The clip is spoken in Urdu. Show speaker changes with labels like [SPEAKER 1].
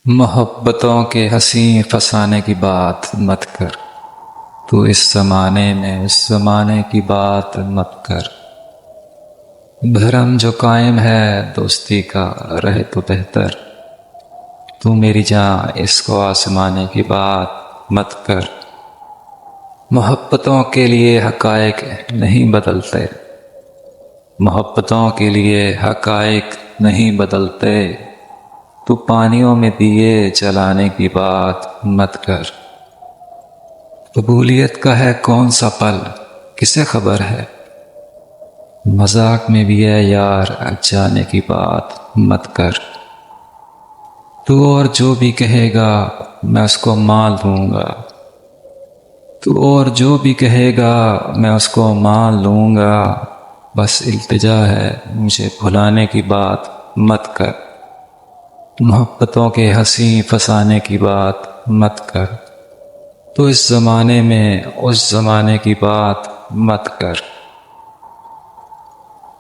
[SPEAKER 1] محبتوں کے ہنسی فسانے کی بات مت کر، تو اس زمانے میں اس زمانے کی بات مت کر۔ بھرم جو قائم ہے دوستی کا رہے تو بہتر، تو میری جان اس کو آزمانے کی بات مت کر۔ محبتوں کے لیے حقائق نہیں بدلتے، محبتوں کے لیے حقائق نہیں بدلتے، تو پانیوں میں دیے جلانے کی بات مت کر۔ قبولیت کا ہے کون سا پل کسے خبر ہے، مذاق میں بھی ہے یار جانے کی بات مت کر۔ تو اور جو بھی کہے گا میں اس کو مان لوں گا، تو اور جو بھی کہے گا میں اس کو مان لوں گا، بس التجا ہے مجھے بھلانے کی بات مت کر۔ محبتوں کے ہنسی فسانے کی بات مت کر، تو اس زمانے میں اس زمانے کی بات مت کر۔